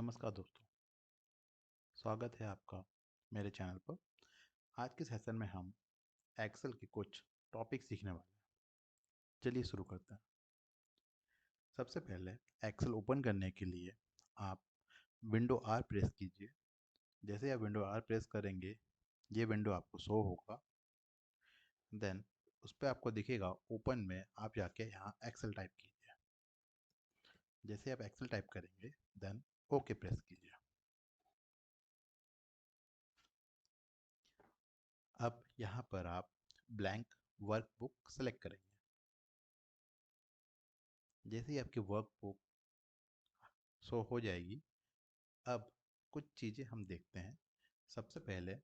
नमस्कार दोस्तों, स्वागत है आपका मेरे चैनल पर। आज के सेशन में हम एक्सेल के कुछ टॉपिक सीखने वाले हैं। चलिए शुरू करते हैं। सबसे पहले एक्सेल ओपन करने के लिए आप विंडो आर प्रेस कीजिए। जैसे आप विंडो आर प्रेस करेंगे, ये विंडो आपको शो होगा। देन उस पर आपको दिखेगा ओपन में, आप जाके यहाँ एक्सेल टाइप कीजिए। जैसे आप एक्सेल टाइप करेंगे, देन ओके प्रेस कीजिए। अब यहाँ पर आप ब्लैंक वर्कबुक सेलेक्ट करेंगे। जैसे ही आपकी वर्कबुक शो हो जाएगी, अब कुछ चीज़ें हम देखते हैं। सबसे पहले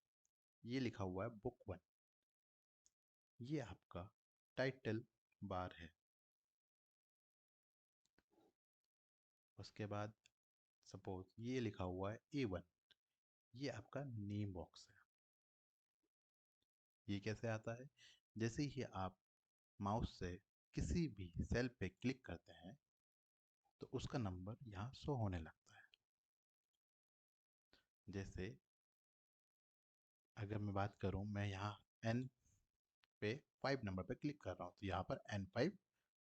ये लिखा हुआ है बुक वन, ये आपका टाइटल बार है। उसके बाद सपोज ये लिखा हुआ है A1, ये आपका नेम बॉक्स है। ये कैसे आता है? जैसे ही आप माउस से किसी भी सेल पे क्लिक करते हैं तो उसका नंबर यहाँ शो होने लगता है। जैसे अगर मैं बात करूँ, मैं यहाँ N पे 5 नंबर पे क्लिक कर रहा हूँ तो यहाँ पर N5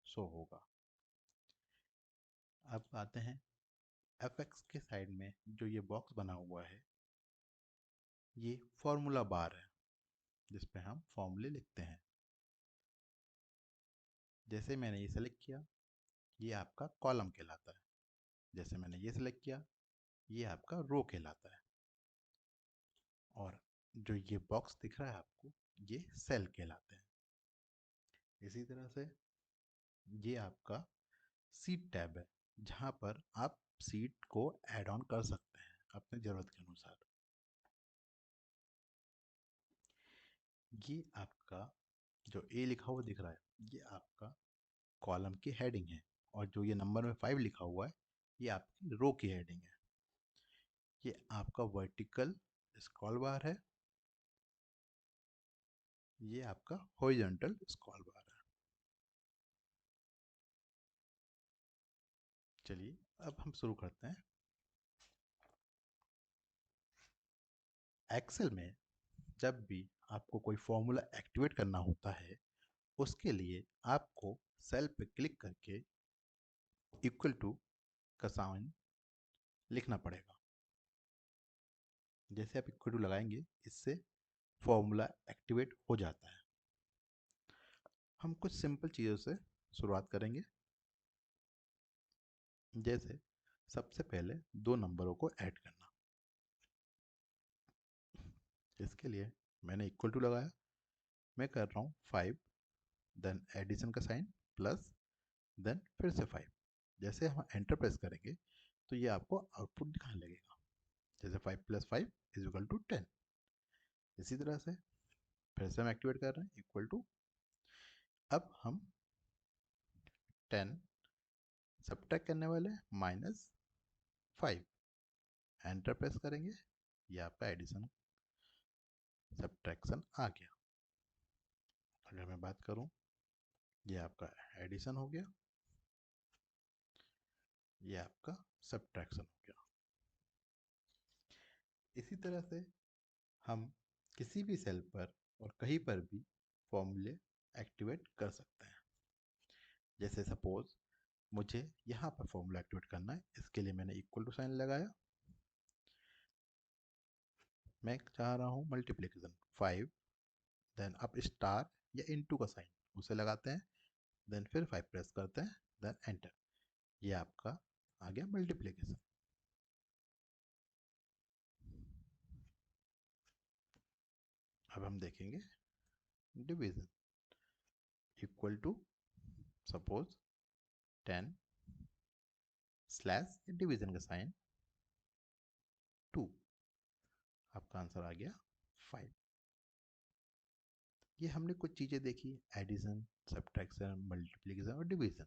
शो होगा। अब आते हैं एफएक्स के साइड में जो ये बॉक्स बना हुआ है, ये फॉर्मूला बार है जिस पे हम फॉर्मूले लिखते हैं। जैसे मैंने ये सेलेक्ट किया, ये आपका कॉलम कहलाता है। जैसे मैंने ये सेलेक्ट किया, ये आपका रो कहलाता है। और जो ये बॉक्स दिख रहा है आपको, ये सेल कहलाते हैं। इसी तरह से ये आपका सीट टैब है, जहाँ पर आप सीट को ऐड ऑन कर सकते हैं अपने ज़रूरत के अनुसार। ये आपका जो ए लिखा हुआ दिख रहा है, ये आपका कॉलम की हेडिंग है। और जो ये नंबर में 5 लिखा हुआ है, ये आपकी रो की हेडिंग है। ये आपका वर्टिकल स्क्रॉल बार है, ये आपका हॉरिजॉन्टल स्क्रॉल बार है। चलिए अब हम शुरू करते हैं। एक्सेल में जब भी आपको कोई फॉर्मूला एक्टिवेट करना होता है, उसके लिए आपको सेल पे क्लिक करके इक्वल टू का साइन लिखना पड़ेगा। जैसे आप इक्वल टू लगाएंगे, इससे फॉर्मूला एक्टिवेट हो जाता है। हम कुछ सिंपल चीज़ों से शुरुआत करेंगे। जैसे सबसे पहले दो नंबरों को ऐड करना। इसके लिए मैंने इक्वल टू लगाया, मैं कर रहा हूँ 5, देन एडिशन का साइन प्लस, देन फिर से 5। जैसे हम एंटर प्रेस करेंगे तो ये आपको आउटपुट दिखाने लगेगा। जैसे 5 + 5 = 10। इसी तरह से फिर से हम एक्टिवेट कर रहे हैं इक्वल टू। अब हम 10 सब्ट्रैक्ट करने वाले हैं -5। एंटर प्रेस करेंगे, ये आपका एडिशन सब्ट्रैक्शन आ गया। अगर मैं बात करूं, ये आपका एडिशन हो गया, ये आपका सब्ट्रैक्शन हो गया। इसी तरह से हम किसी भी सेल पर और कहीं पर भी फॉर्मूले एक्टिवेट कर सकते हैं। जैसे सपोज मुझे यहाँ पर फॉर्मूला एक्टिवेट करना है, इसके लिए मैंने इक्वल टू साइन लगाया। मैं चाह रहा हूँ मल्टीप्लिकेशन 5, देन आप स्टार या इनटू का साइन उसे लगाते हैं, देन फिर 5 प्रेस करते हैं, देन एंटर। ये आपका आ गया मल्टीप्लिकेशन। अब हम देखेंगे division. Equal to suppose 10 slash division का साइन 2, आपका आंसर आ गया 5। ये हमने कुछ चीज़ें देखी, एडिशन, सब्ट्रैक्शन, मल्टीप्लिकेशन और डिवीजन।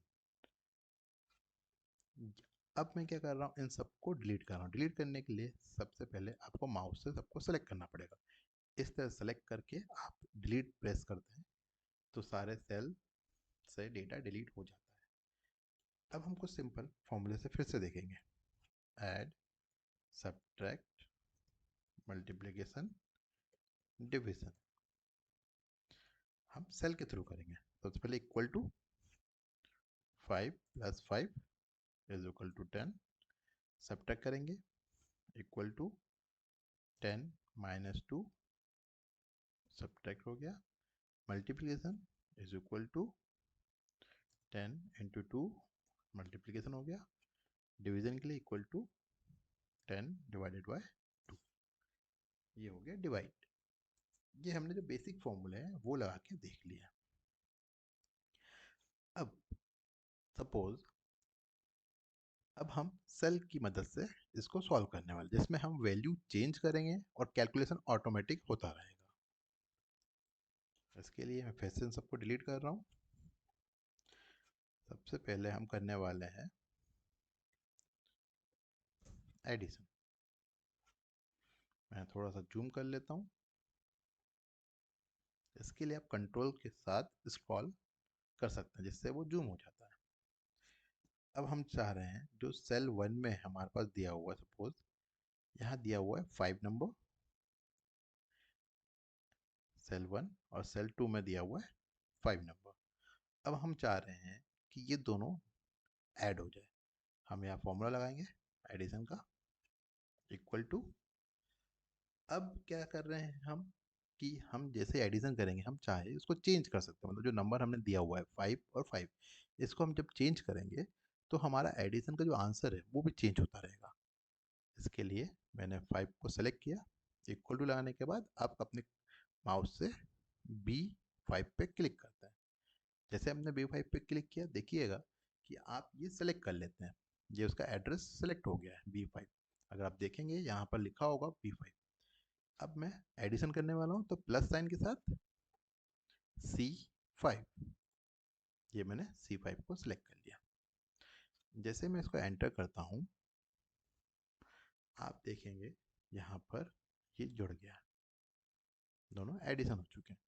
अब मैं क्या कर रहा हूँ, इन सबको डिलीट कर रहा हूँ। डिलीट करने के लिए सबसे पहले आपको माउस से सबको सेलेक्ट करना पड़ेगा। इस तरह सेलेक्ट करके आप डिलीट प्रेस करते हैं तो सारे सेल से डेटा डिलीट हो जाता है। अब हम कुछ सिंपल फॉर्मूले से फिर से देखेंगे। ऐड सब्ट्रैक्ट, मल्टीप्लिकेशन, डिवीजन हम सेल के थ्रू करेंगे। सबसे पहले इक्वल टू 5 + 5 = 10, सब्ट्रैक्ट करेंगे, इक्वल टू 10 - 2, सब्ट्रैक्ट हो गया, मल्टीप्लिकेशन = 10 × 2, मल्टीप्लिकेशन हो गया, डिवीजन के लिए इक्वल टू 10 / 2, ये हो गया डिवाइड। ये हमने जो बेसिक फॉर्मूले हैं वो लगा के देख लिया। अब सपोज अब हम सेल की मदद से इसको सॉल्व करने वाले, जिसमें हम वैल्यू चेंज करेंगे और कैलकुलेशन ऑटोमेटिक होता रहेगा। इसके लिए मैं फिर से सबको डिलीट कर रहा हूँ। सबसे पहले हम करने वाले हैं एडिशन। मैं थोड़ा सा जूम कर लेता हूँ। इसके लिए आप कंट्रोल के साथ स्क्रॉल कर सकते हैं, जिससे वो जूम हो जाता है। अब हम चाह रहे हैं जो सेल 1 में हमारे पास दिया हुआ है, सपोज यहाँ दिया हुआ है 5 नंबर, सेल 1, और सेल 2 में दिया हुआ है 5 नंबर। अब हम चाह रहे हैं कि ये दोनों ऐड हो जाए। हम यहाँ फॉर्मूला लगाएंगे एडिशन का, इक्वल टू, अब क्या कर रहे हैं हम कि हम जैसे एडिशन करेंगे हम चाहे उसको चेंज कर सकते हैं। मतलब जो नंबर हमने दिया हुआ है 5 और 5, इसको हम जब चेंज करेंगे तो हमारा एडिशन का जो आंसर है वो भी चेंज होता रहेगा। इसके लिए मैंने 5 को सेलेक्ट किया, इक्वल टू लगाने के बाद आप अपने माउस से B5 पे क्लिक करते हैं। जैसे हमने B5 पे क्लिक किया, देखिएगा कि आप ये सेलेक्ट कर लेते हैं, ये उसका एड्रेस सेलेक्ट हो गया है B5। अगर आप देखेंगे यहाँ पर लिखा होगा B5। अब मैं एडिशन करने वाला हूँ, तो प्लस साइन के साथ C5, ये मैंने C5 को सिलेक्ट कर लिया। जैसे मैं इसको एंटर करता हूँ, आप देखेंगे यहाँ पर ये जुड़ गया, दोनों एडिशन हो चुके हैं।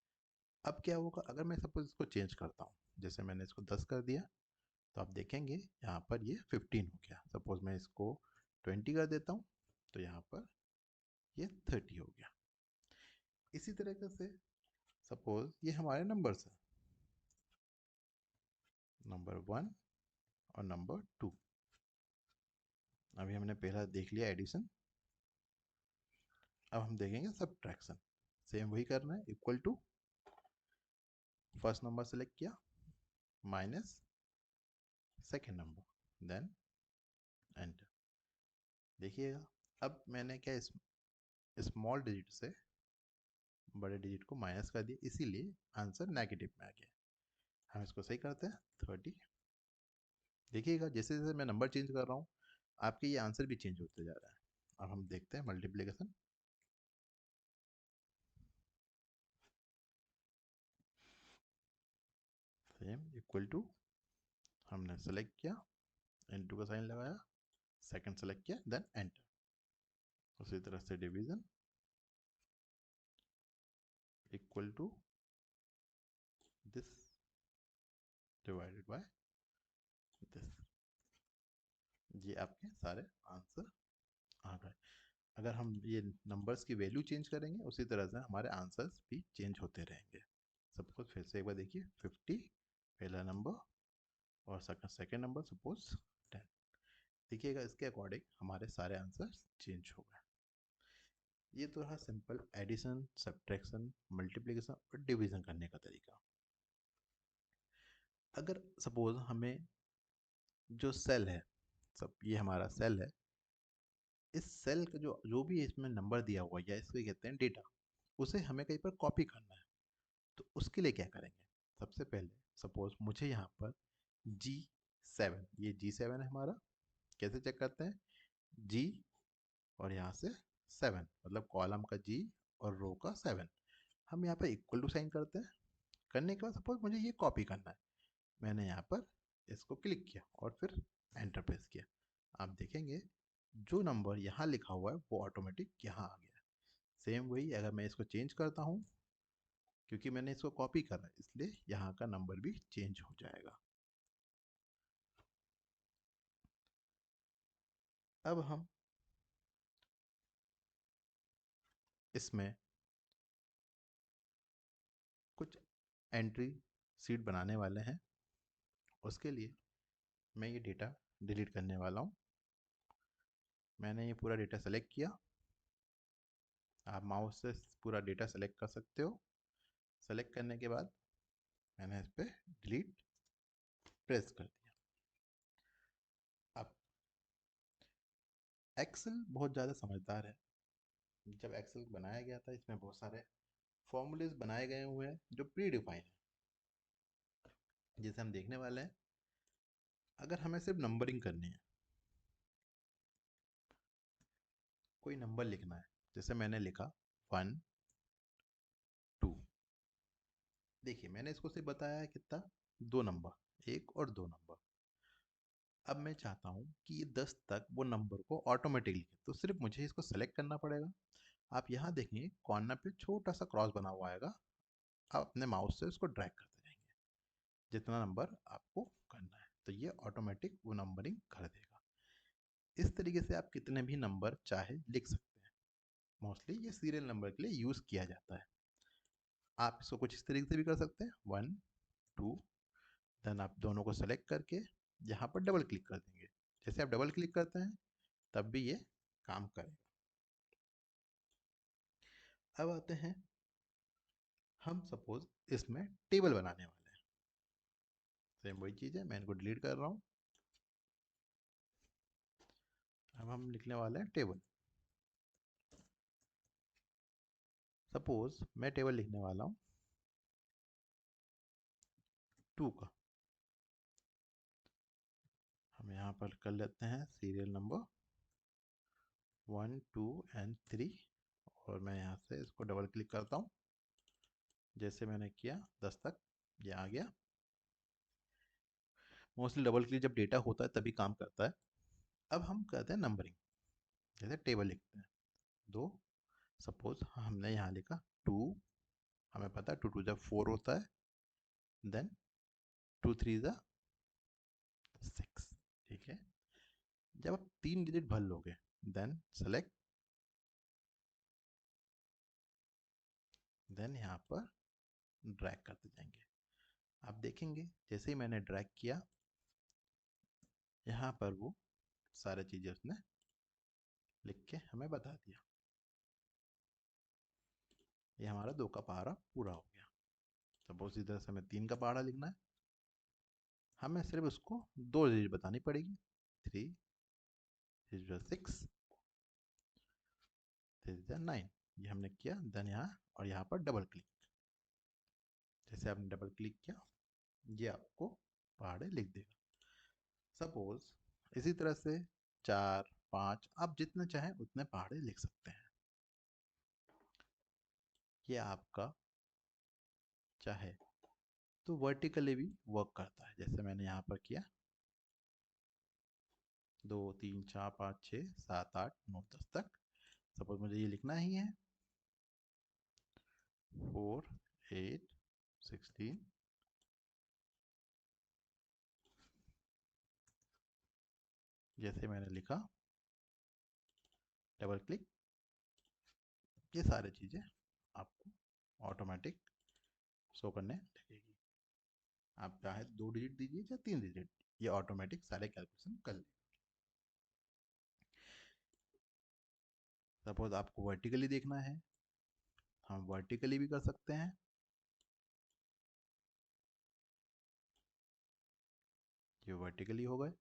अब क्या होगा अगर मैं सपोज इसको चेंज करता हूँ, जैसे मैंने इसको 10 कर दिया, तो आप देखेंगे यहाँ पर ये 15 हो गया। सपोज मैं इसको 20 कर देता हूँ, तो यहाँ पर ये 30 हो गया। इसी तरीके से सपोज ये हमारे नंबर्स हैं, नंबर 1 और नंबर 2। अभी हमने पहला देख लिया एडिशन, अब हम देखेंगे सब्ट्रैक्शन। सेम वही करना है, equal to first number select किया minus second number, then enter. देखिएगा अब मैंने क्या स्मॉल डिजिट से बड़े डिजिट को माइनस कर दिया, इसीलिए आंसर नेगेटिव में आ गया। हम इसको सही करते हैं 30। देखिएगा जैसे जैसे मैं नंबर चेंज कर रहा हूँ आपके ये आंसर भी चेंज होते जा रहा है। अब हम देखते हैं मल्टीप्लिकेशन। सेम इक्वल टू, हमने सेलेक्ट किया, इनटू का साइन लगाया, सेकंड सेलेक्ट किया, देन एंटर। उसी तरह से division equal to this divided by this. ये आपके सारे आंसर आ गए। अगर हम ये नंबर्स की वैल्यू चेंज करेंगे उसी तरह से हमारे आंसर्स भी चेंज होते रहेंगे। सब कुछ फिर से एक बार देखिए, 50 पहला नंबर और सेकंड नंबर सपोज 10। देखिएगा इसके अकॉर्डिंग हमारे सारे आंसर्स चेंज हो गए। ये तो रहा सिंपल एडिशन, सब्ट्रैक्शन, मल्टीप्लिकेशन और डिवीजन करने का तरीका। अगर सपोज हमें जो सेल है, सब ये हमारा सेल है, इस सेल का जो जो भी इसमें नंबर दिया हुआ है या इसको कहते हैं डेटा, उसे हमें कहीं पर कॉपी करना है। तो उसके लिए क्या करेंगे, सबसे पहले सपोज मुझे यहाँ पर G7, ये G7 है हमारा। कैसे चेक करते हैं, G और यहाँ से 7, मतलब कॉलम का G और रो का 7। हम यहाँ पर इक्वल टू साइन करते हैं। करने के बाद सपोज मुझे ये कॉपी करना है, मैंने यहाँ पर इसको क्लिक किया और फिर एंटर प्रेस किया। आप देखेंगे जो नंबर यहाँ लिखा हुआ है वो ऑटोमेटिक यहाँ आ गया। सेम वही अगर मैं इसको चेंज करता हूँ, क्योंकि मैंने इसको कॉपी करा इसलिए यहाँ का नंबर भी चेंज हो जाएगा। अब हम इसमें कुछ एंट्री सीट बनाने वाले हैं। उसके लिए मैं ये डेटा डिलीट करने वाला हूँ। मैंने ये पूरा डेटा सेलेक्ट किया। आप माउस से पूरा डेटा सेलेक्ट कर सकते हो। सेलेक्ट करने के बाद मैंने इस पर डिलीट प्रेस कर दिया। अब एक्सेल बहुत ज़्यादा समझदार है। जब एक्सेल बनाया गया था इसमें बहुत सारे फॉर्मूलेज बनाए गए हुए हैं जो प्री डिफाइन है, जिसे हम देखने वाले हैं। अगर हमें सिर्फ नंबरिंग करनी है, कोई नंबर लिखना है, जैसे मैंने लिखा 1 2। देखिए मैंने इसको सिर्फ बताया है कितना, 2 नंबर, 1 और 2 नंबर। अब मैं चाहता हूँ कि ये 10 तक वो नंबर को ऑटोमेटिकली लिखे, तो सिर्फ मुझे इसको सेलेक्ट करना पड़ेगा। आप यहाँ देखेंगे कॉर्नर पे छोटा सा क्रॉस बना हुआ आएगा। आप अपने माउस से उसको ड्रैग करते जाएंगे जितना नंबर आपको करना है, तो ये ऑटोमेटिक वो नंबरिंग कर देगा। इस तरीके से आप कितने भी नंबर चाहे लिख सकते हैं। मोस्टली ये सीरियल नंबर के लिए यूज़ किया जाता है। आप इसको कुछ इस तरीके से भी कर सकते हैं, 1 2। देन आप दोनों को सेलेक्ट करके यहाँ पर डबल क्लिक कर देंगे। जैसे आप डबल क्लिक करते हैं तब भी ये काम करेगा। अब आते हैं, हम सपोज इसमें टेबल बनाने वाले हैं। सेम वही चीज़ है, मैं इनको डिलीट कर रहा हूँ। अब हम लिखने वाले हैं टेबल। सपोज मैं टेबल लिखने वाला हूँ 2 का। हम यहाँ पर कर लेते हैं सीरियल नंबर 1 2 and 3। और मैं यहाँ से इसको डबल क्लिक करता हूँ। जैसे मैंने किया 10 तक ये आ गया। मोस्टली डबल क्लिक जब डेटा होता है तभी काम करता है। अब हम करते हैं नंबरिंग। जैसे टेबल लिखते हैं 2। सपोज हमने यहाँ लिखा 2। हमें पता है 2 2 जब 4 होता है। देन 2 3 ज़ा 6। ठीक है। जब आप 3 डिजिट भर लोगे देन सेलेक्ट। देन यहाँ पर ड्रैग करते जाएंगे। आप देखेंगे जैसे ही मैंने ड्रैग किया यहाँ पर वो सारी चीज़ें उसने लिख के हमें बता दिया। ये हमारा 2 का पहाड़ा पूरा हो गया। सपोज इधर से हमें 3 का पहाड़ा लिखना है। हमें सिर्फ उसको 2 डिजिट बतानी पड़ेगी। 3 6 9। ये हमने किया। देन यहाँ और यहाँ पर डबल क्लिक। जैसे आपने डबल क्लिक किया ये आपको पहाड़े लिख देगा। सपोज इसी तरह से 4 5 आप जितने चाहें उतने पहाड़े लिख सकते हैं। ये आपका चाहे तो वर्टिकली भी वर्क करता है। जैसे मैंने यहाँ पर किया 2 3 4 5 6 7 8 9 10 तक। सपोज मुझे ये लिखना ही है 4 8 16। जैसे मैंने लिखा डबल क्लिक, ये सारी चीज़ें आपको ऑटोमेटिक शो करने लगेगी। आप चाहे 2 डिजिट दीजिए या 3 डिजिट, ये ऑटोमेटिक सारे कैलकुलेशन कर लेगा। सपोज आपको वर्टिकली देखना है, हम वर्टिकली भी कर सकते हैं। ये वर्टिकली हो गए।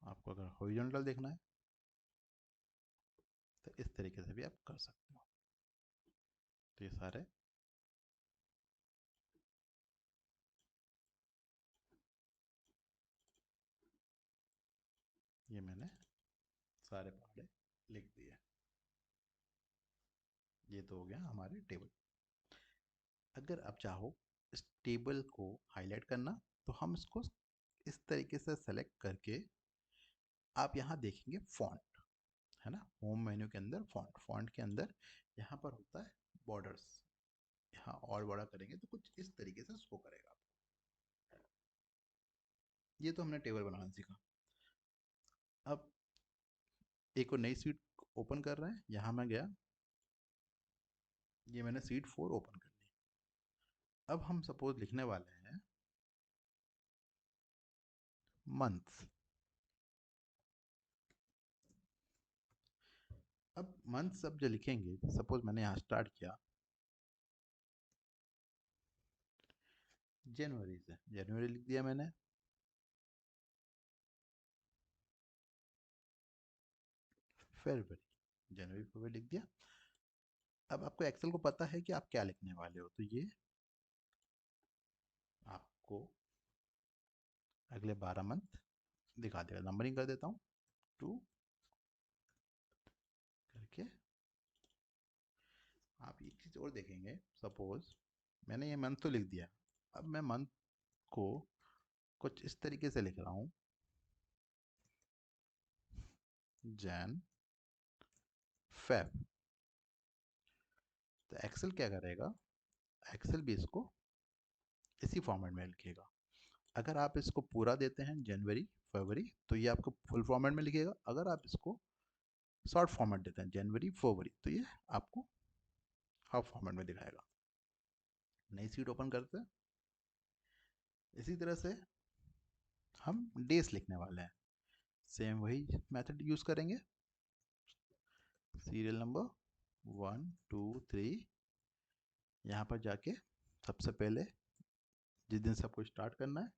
आपको अगर हॉरिजॉन्टल देखना है तो इस तरीके से भी आप कर सकते हो। तो ये सारे ये मैंने सारे पहाड़े लिख दिए। ये तो हो गया हमारे टेबल। अगर आप चाहो इस टेबल को हाईलाइट करना तो हम इसको इस तरीके से सेलेक्ट करके आप यहाँ देखेंगे फॉन्ट है ना, होम मेन्यू के अंदर फॉन्ट, फॉन्ट के अंदर यहाँ पर होता है बॉर्डर्स। यहाँ और बड़ा करेंगे तो कुछ इस तरीके से शो करेगा आपको। ये तो हमने टेबल बनाना सीखा। अब एक और नई सीट ओपन कर रहे हैं, यहाँ मैं गया, ये मैंने शीट 4 ओपन कर ली। अब हम सपोज लिखने वाले हैं मंथ्स। अब मंथ सब जो लिखेंगे, सपोज मैंने यहाँ स्टार्ट किया जनवरी से, जनवरी लिख दिया मैंने। फरवरी, जनवरी फरवरी लिख दिया। अब आपको एक्सेल को पता है कि आप क्या लिखने वाले हो, तो ये आपको अगले 12 मंथ दिखा देगा। नंबरिंग कर देता हूँ 2 करके। आप एक चीज़ और देखेंगे, सपोज मैंने ये मंथ तो लिख दिया, अब मैं मंथ को कुछ इस तरीके से लिख रहा हूँ, जैन फेब। तो एक्सेल क्या करेगा, एक्सेल भी इसको इसी फॉर्मेट में लिखेगा। अगर आप इसको पूरा देते हैं जनवरी फरवरी, तो ये आपको फुल फॉर्मेट में लिखेगा। अगर आप इसको शॉर्ट फॉर्मेट देते हैं जनवरी फरवरी, तो ये आपको हाफ फॉर्मेट में दिखाएगा। नई सीट ओपन करते हैं। इसी तरह से हम डेज लिखने वाले हैं, सेम वही मेथड यूज करेंगे। सीरियल नंबर 1 2 3, यहाँ पर जाके सबसे पहले जिस दिन से आपको स्टार्ट करना है,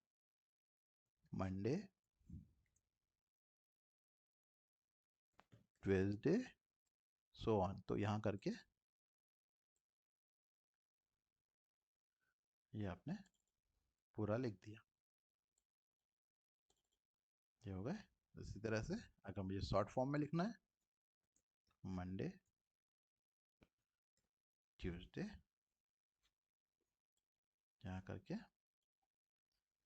मंडे, ट्यूसडे, सो ऑन, तो यहाँ करके ये आपने पूरा लिख दिया। ये हो गए। इसी तरह से अगर मुझे शॉर्ट फॉर्म में लिखना है, मंडे, ट्यूसडे, यहाँ करके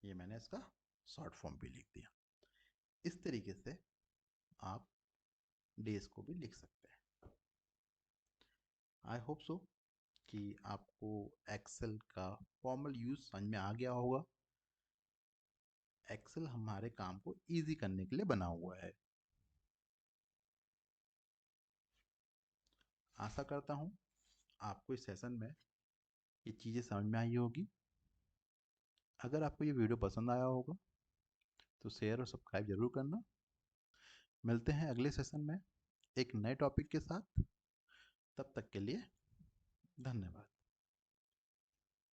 ये मैंने इसका शॉर्ट फॉर्म भी लिख दिया। इस तरीके से आप डेज को भी लिख सकते हैं। आई होप सो कि आपको एक्सेल का फॉर्मल यूज समझ में आ गया होगा। एक्सेल हमारे काम को इजी करने के लिए बना हुआ है। आशा करता हूँ आपको इस सेशन में ये चीज़ें समझ में आई होगी। अगर आपको ये वीडियो पसंद आया होगा तो शेयर और सब्सक्राइब जरूर करना। मिलते हैं अगले सेशन में एक नए टॉपिक के साथ। तब तक के लिए धन्यवाद।